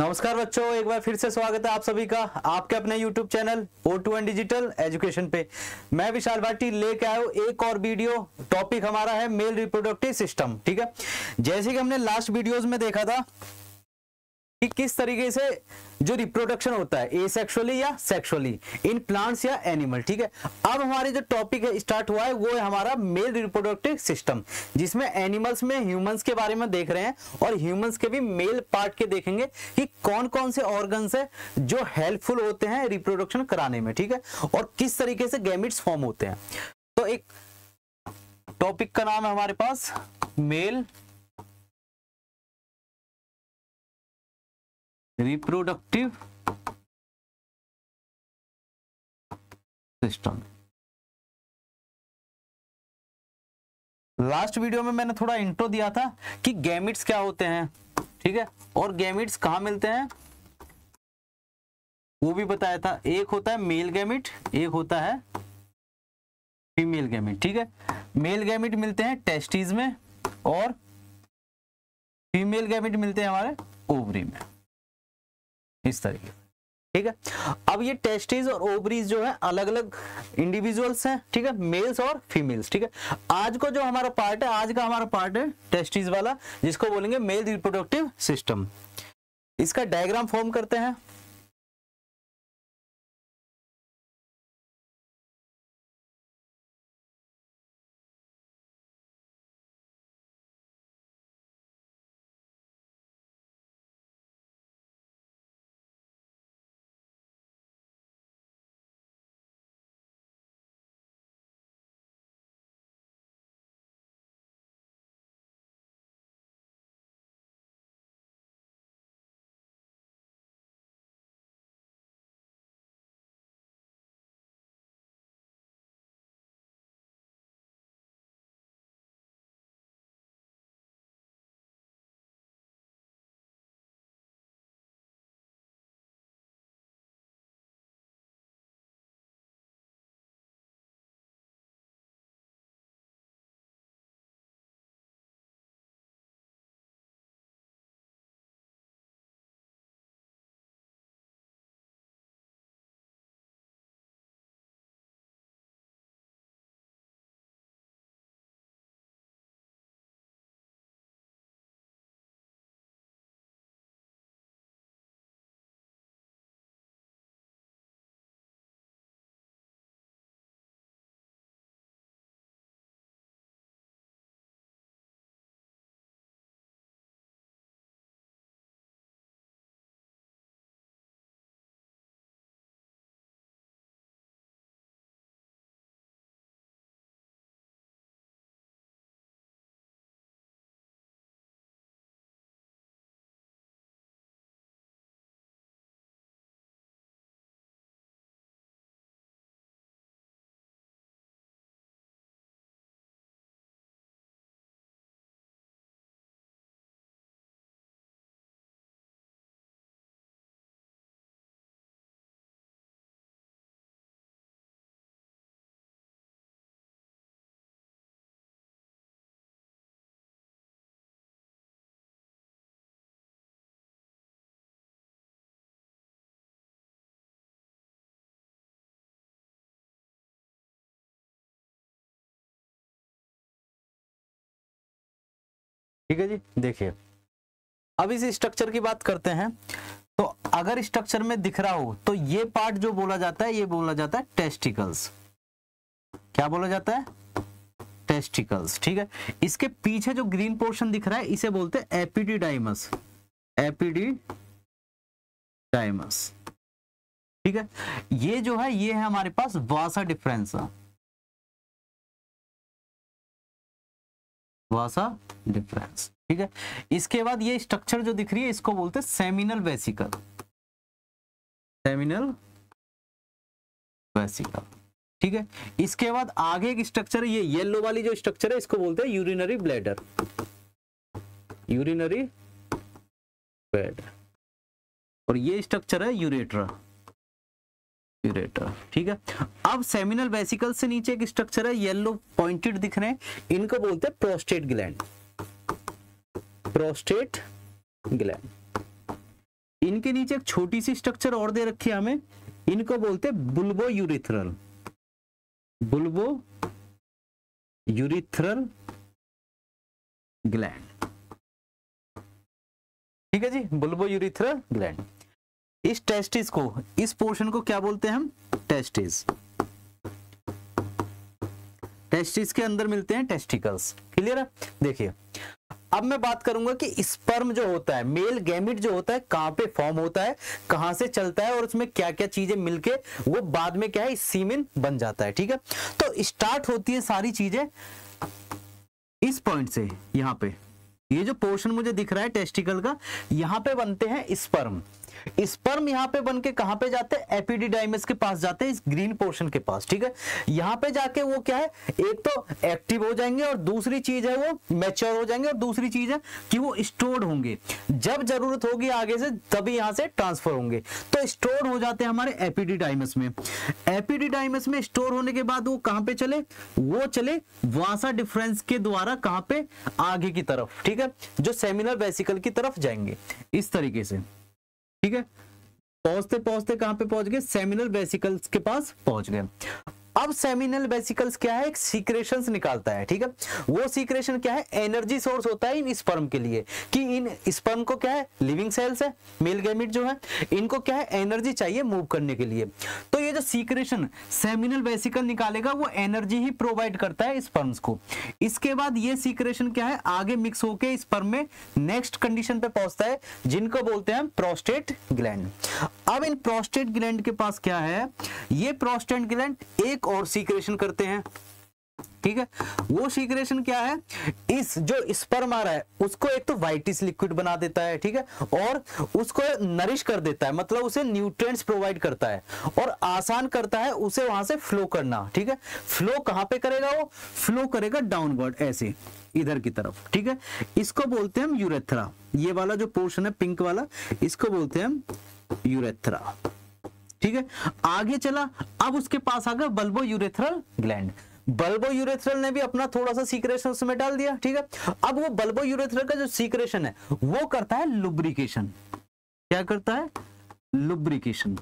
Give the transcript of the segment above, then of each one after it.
नमस्कार बच्चों, एक बार फिर से स्वागत है आप सभी का आपके अपने YouTube channel O2N digital education पे। मैं विशाल भाटी लेके आया हूँ एक और वीडियो। टॉपिक हमारा है मेल रिप्रोडक्टिव सिस्टम। ठीक है, जैसे कि हमने लास्ट वीडियोस में देखा था कि किस तरीके से जो रिप्रोडक्शन होता है एसेक्सुअली या सेक्सुअली इन प्लांट्स या एनिमल। ठीक है, अब हमारे जो टॉपिक है स्टार्ट हुआ है वो है हमारा मेल रिप्रोडक्टिव सिस्टम, जिसमें एनिमल्स में ह्यूमंस के बारे में देख रहे हैं और ह्यूमंस के भी मेल पार्ट के देखेंगे कि कौन कौन से ऑर्गन्स है जो हेल्पफुल होते हैं रिप्रोडक्शन कराने में। ठीक है, और किस तरीके से गैमेट्स फॉर्म होते हैं। तो एक टॉपिक का नाम है हमारे पास male reproductive system. Last video में मैंने थोड़ा इंट्रो दिया था कि गैमेट्स क्या होते हैं, ठीक है, और गैमेट्स कहाँ मिलते हैं वो भी बताया था। एक होता है मेल गैमेट, एक होता है फीमेल गैमेट। ठीक है, मेल गैमेट मिलते हैं टेस्टिस में और फीमेल गैमेट मिलते हैं हमारे ओवरी में, इस तरीके से। ठीक है, अब ये टेस्टिस और ओवरीज जो है अलग अलग इंडिविजुअल्स हैं। ठीक है, मेल्स और फीमेल्स। ठीक है, आज को जो हमारा पार्ट है, आज का हमारा पार्ट है टेस्टिस वाला, जिसको बोलेंगे मेल रिप्रोडक्टिव सिस्टम। इसका डायग्राम फॉर्म करते हैं। ठीक है जी, देखिए अब इस स्ट्रक्चर की बात करते हैं। तो अगर स्ट्रक्चर में दिख रहा हो तो ये पार्ट जो बोला जाता है ये बोला जाता है टेस्टिकल्स। क्या बोला जाता है? टेस्टिकल्स। ठीक है, इसके पीछे जो ग्रीन पोर्शन दिख रहा है इसे बोलते हैं एपिडिडाइमस। एपिडिडाइमस। ठीक है, ये जो है ये है हमारे पास वासा डिफरेंसा। वासा डिफरेंस। ठीक है, इसके बाद ये स्ट्रक्चर जो दिख रही है इसको बोलते हैं सेमिनल वेसिकल। Seminal vesicle. ठीक है, इसके बाद आगे एक स्ट्रक्चर है, ये येलो वाली जो स्ट्रक्चर है इसको बोलते हैं यूरिनरी ब्लैडर। Urinary bladder. और ये स्ट्रक्चर है यूरेट्रा। यूरेटर। ठीक है, अब सेमिनल वेसिकल से नीचे एक स्ट्रक्चर है येलो पॉइंटेड दिख रहे हैं, इनको बोलते हैं प्रोस्टेट ग्लैंड। Prostate gland. इनके नीचे एक छोटी सी स्ट्रक्चर और दे रखी है हमें, इनको बोलते हैं बुल्बो यूरिथ्रल, बुल्बो यूरिथ्रल ग्लैंड। ठीक है जी, बुल्बो यूरिथ्रल ग्लैंड। इस टेस्टिस को, इस पोर्शन को क्या बोलते हैं हम? टेस्टिस। टेस्टिस के अंदर मिलते हैं टेस्टिकल्स। क्लियर है? देखिए अब मैं बात करूंगा कि स्पर्म जो होता है, मेल गैमिट जो होता है, कहां पे फॉर्म होता है, कहां से चलता है और उसमें क्या क्या चीजें मिलके वो बाद में क्या है, सीमेन बन जाता है। ठीक है, तो स्टार्ट होती है सारी चीजें इस पॉइंट से। यहां पे ये जो पोर्शन मुझे दिख रहा है टेस्टिकल का, यहां पे बनते हैं स्पर्म। स्पर्म यहाँ पे बन के कहां पे जाते हैं? एपिडिडाइमस के पास जाते हैं, इस ग्रीन पोर्शन के पास। ठीक है, यहाँ पे जाके वो क्या है, एक तो एक्टिव हो जाएंगे और दूसरी चीज है वो मैच्योर हो जाएंगे और दूसरी चीज है कि वो स्टोर्ड होंगे। जब जरूरत होगी आगे से तभी यहाँ से ट्रांसफर होंगे। तो स्टोर हो जाते हैं हमारे एपिडिडाइमस में। एपिडिडाइमस में स्टोर होने के बाद वो कहां पे चले? वो चले वासा डिफरेंस के द्वारा कहां पे? आगे की तरफ। ठीक है, जो सेमिनल वेसिकल की तरफ जाएंगे इस तरीके से। ठीक है, पहुंचते पहुंचते कहां पे पहुंच गए? सेमिनल वेसिकल्स के पास पहुंच गए। अब सेमिनल वेसिकल्स क्या है? एक सीक्रेशंस निकालता है। ठीक है, वो सीक्रेशन क्या है? एनर्जी सोर्स होता है इन स्पर्म के लिए, कि इन स्पर्म को क्या है? लिविंग सेल्स है, मेल गैमिट जो है, इनको क्या है? एनर्जी चाहिए मूव करने के लिए। तो ये जो सीक्रेशन सेमिनल वेसिकल निकालेगा वो एनर्जी ही प्रोवाइड करता है स्पर्म्स को। इसके बाद ये सीक्रेशन क्या है? आगे मिक्स होके स्पर्म में नेक्स्ट कंडीशन पे पहुंचता है, जिनको बोलते हैं प्रोस्टेट ग्लैंड। अब इन प्रोस्टेट ग्लैंड के पास क्या है? ये प्रोस्टेट ग्लैंड एक और सीक्रेशन करते हैं। ठीक है, वो सीक्रेशन क्या है? इस जो स्पर्म आ रहा है उसको एक तो वाइटिस लिक्विड बना देता है। ठीक है, और उसको नरिश कर देता है, मतलब उसे न्यूट्रिएंट्स प्रोवाइड करता है और आसान करता है उसे वहां से फ्लो करना। ठीक है, फ्लो कहां पे करेगा? वो फ्लो करेगा डाउनवर्ड, ऐसे इधर की तरफ। ठीक है, इसको बोलते हैं हम यूरेथ्रा। ये वाला जो पोर्शन है पिंक वाला, इसको बोलते हैं हम यूरेथ्रा। ठीक है, आगे चला, अब उसके पास आ गया bulbo urethral gland. Bulbo urethral ने भी अपना थोड़ा सा सीक्रेशन उसमें डाल दिया। ठीक है, अब वो बल्बो यूरेथ्रल का जो सीक्रेशन है वो करता है लुब्रिकेशन। क्या करता है? लुब्रिकेशन।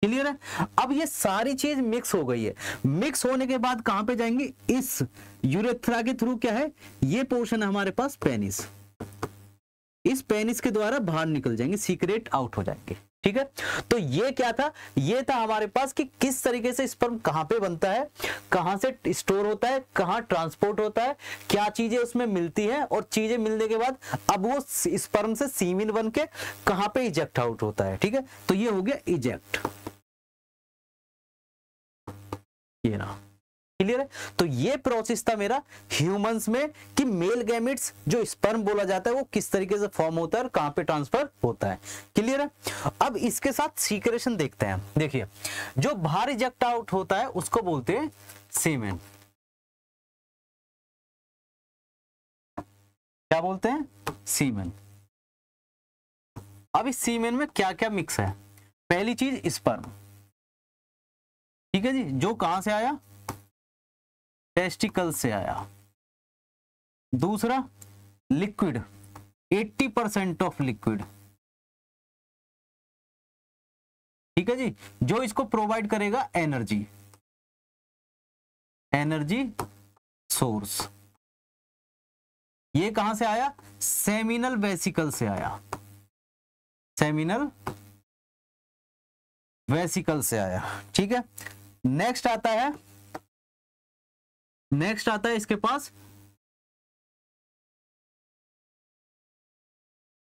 क्लियर है? अब ये सारी चीज मिक्स हो गई है। मिक्स होने के बाद कहां पे जाएंगे? इस यूरेथ्रा के थ्रू क्या है? ये पोर्शन है हमारे पास पेनिस। इस पेनिस के द्वारा बाहर निकल जाएंगे, सीक्रेट आउट हो जाएंगे। ठीक है, तो ये क्या था? ये था हमारे पास कि किस तरीके से स्पर्म कहां पे बनता है, कहां से स्टोर होता है, कहां ट्रांसपोर्ट होता है, क्या चीजें उसमें मिलती हैं, और चीजें मिलने के बाद अब वो स्पर्म से सीमेन बन के कहां पे इजेक्ट आउट होता है। ठीक है, तो ये हो गया इजेक्ट। ये ना, क्लियर है? तो ये प्रोसेस था मेरा ह्यूमंस में कि मेल गैमेट्स जो स्पर्म बोला जाता है वो किस तरीके से फॉर्म होता है और कहां पे ट्रांसफर होता है। क्लियर है? अब इसके साथ सीक्रेशन देखते हैं। देखिए, जो बाहर इजेक्ट आउट होता है उसको बोलते हैं सीमेन। क्या बोलते हैं? सीमेन। अब इस सीमेन में क्या क्या मिक्स है? पहली चीज स्पर्म। ठीक है जी, जो कहां से आया? टेस्टिकल से आया। दूसरा लिक्विड, 80% ऑफ लिक्विड। ठीक है जी, जो इसको प्रोवाइड करेगा एनर्जी, एनर्जी सोर्स। ये कहां से आया? सेमिनल वेसिकल से आया, सेमिनल वेसिकल से आया। ठीक है, नेक्स्ट आता है इसके पास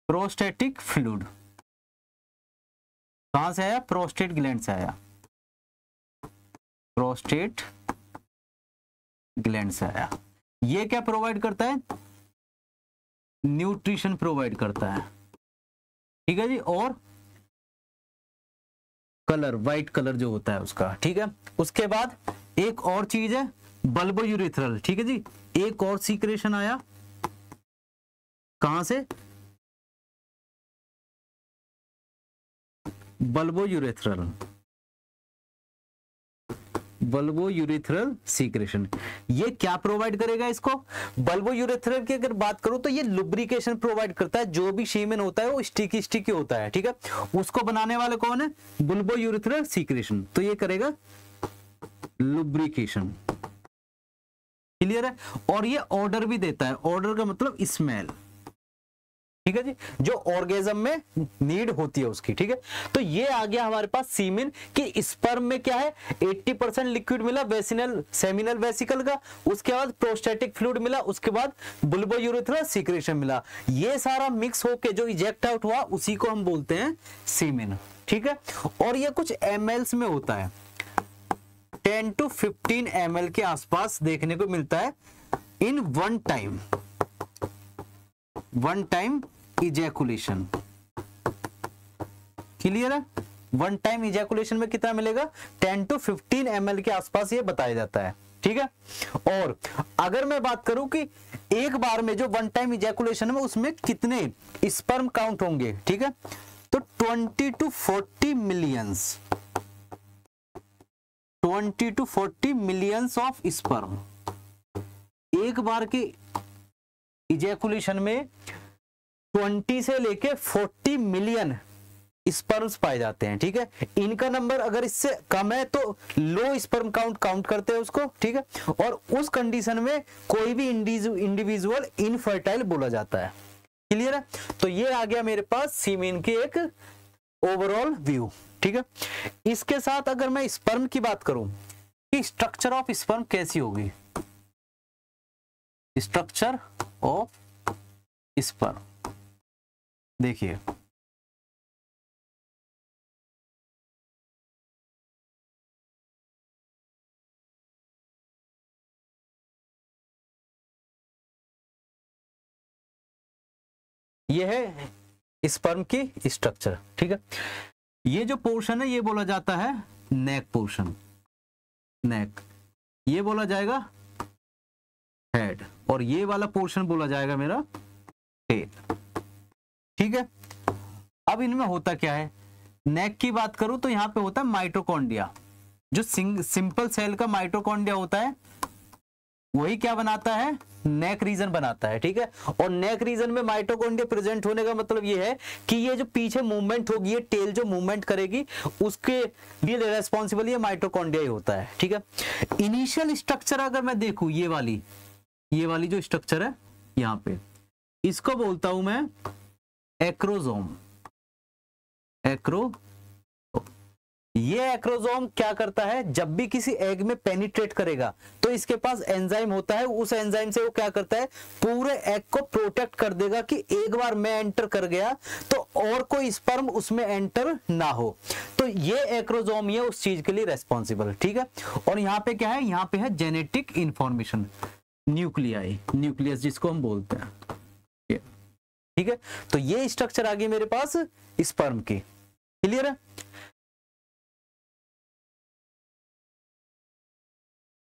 प्रोस्टेटिक फ्लूइड। कहां से आया? प्रोस्टेट ग्लैंड से आया, प्रोस्टेट ग्लैंड से आया। ये क्या प्रोवाइड करता है? न्यूट्रिशन प्रोवाइड करता है। ठीक है जी, और कलर, व्हाइट कलर जो होता है उसका। ठीक है, उसके बाद एक और चीज है बल्बो यूरेथ्रल। ठीक है जी, एक और सीक्रेशन आया कहां से? Bulbo urethral. Bulbourethral secretion. ये क्या प्रोवाइड करेगा इसको? बल्बोयूरेथ्रल की अगर बात करूं तो ये लुब्रिकेशन प्रोवाइड करता है। जो भी सीमेन होता है वो स्टिकी स्टिकी होता है, ठीक है, उसको बनाने वाले कौन है? Bulbourethral secretion. तो ये करेगा लुब्रिकेशन, क्लियर है। और ये ऑर्डर भी देता है, ऑर्डर का मतलब स्मेल, ठीक है जी, जो ऑर्गेज्म में नीड होती है उसकी, ठीक है। तो ये आ गया हमारे पास सीमेन कि स्पर्म में क्या है, 80% लिक्विड मिला वेसिनल सेमिनल वेसिकल का, उसके बाद प्रोस्टेटिक फ्लूइड मिला, उसके बाद बुल्बोयूरेथ्रल सीक्रेशन मिला। ये सारा मिक्स होके जो इजेक्ट आउट हुआ उसी को हम बोलते हैं सीमेन, ठीक है। और ये कुछ ml में होता है, 10 to 15 ml के आसपास देखने को मिलता है in one time ejaculation, clear है। वन टाइम इजैकुलेशन में कितना मिलेगा? 10 to 15 ml के आसपास ये बताया जाता है, ठीक है। और अगर मैं बात करूं कि एक बार में जो वन टाइम इजैकुलेशन में उसमें कितने स्पर्म काउंट होंगे, ठीक है, तो 20 to 40 millions, 20 to 40 millions of sperm. एक बार के इजैकुलेशन में 20 से लेके 40 मिलियन स्पर्म्स पाए जाते हैं, ठीक है। इनका नंबर अगर इससे कम है तो लो स्पर्म काउंट करते हैं उसको, ठीक है। और उस कंडीशन में कोई भी इंडिविजुअल इनफर्टाइल बोला जाता है, क्लियर है। तो ये आ गया मेरे पास सीमेन की एक ओवरऑल व्यू, ठीक है। इसके साथ अगर मैं स्पर्म की बात करूं कि स्ट्रक्चर ऑफ स्पर्म कैसी होगी, स्ट्रक्चर ऑफ स्पर्म देखिए, यह है स्पर्म की स्ट्रक्चर, ठीक है। ये जो पोर्शन है ये बोला जाता है नेक पोर्शन, नेक, ये बोला जाएगा हेड, और ये वाला पोर्शन बोला जाएगा मेरा टेल, ठीक है। अब इनमें होता क्या है, नेक की बात करूं तो यहां पे होता है माइटोकॉन्ड्रिया, जो सिंपल सेल का माइटोकॉन्ड्रिया होता है वही क्या बनाता है, नेक रीजन बनाता है, ठीक है। और नेक रीजन में माइटोकॉन्ड्रिया प्रेजेंट होने का मतलब ये है कि ये जो पीछे मूवमेंट होगी, ये टेल जो मूवमेंट करेगी उसके लिए रेस्पॉन्सिबल ये माइटोकॉन्ड्रिया ही होता है, ठीक है। इनिशियल स्ट्रक्चर अगर मैं देखूं, ये वाली जो स्ट्रक्चर है यहाँ पे, इसको बोलता हूं मैं एक्रोसोम। ये एक्रोसोम क्या करता है, जब भी किसी एग में पेनिट्रेट करेगा तो इसके पास एंजाइम होता है, उस एंजाइम से वो क्या करता है, पूरे एग को प्रोटेक्ट कर देगा कि एक बार मैं एंटर कर गया तो और कोई स्पर्म उसमें एंटर ना हो। तो ये एक्रोसोम ही है उस चीज के लिए रेस्पॉन्सिबल, ठीक है। और यहाँ पे क्या है, यहाँ पे है जेनेटिक इंफॉर्मेशन, न्यूक्लियाई, न्यूक्लियस जिसको हम बोलते हैं, ठीक है। तो ये स्ट्रक्चर आ गई मेरे पास स्पर्म की, क्लियर है।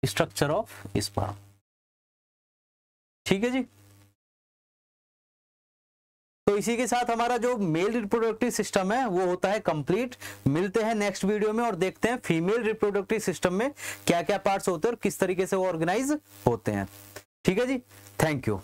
स्ट्रक्चर ऑफ स्पर्म, ठीक है जी। तो इसी के साथ हमारा जो मेल रिप्रोडक्टिव सिस्टम है वो होता है कंप्लीट। मिलते हैं नेक्स्ट वीडियो में और देखते हैं फीमेल रिप्रोडक्टिव सिस्टम में क्या क्या पार्ट्स होते हैं और किस तरीके से वो ऑर्गेनाइज होते हैं, ठीक है जी। Thank you.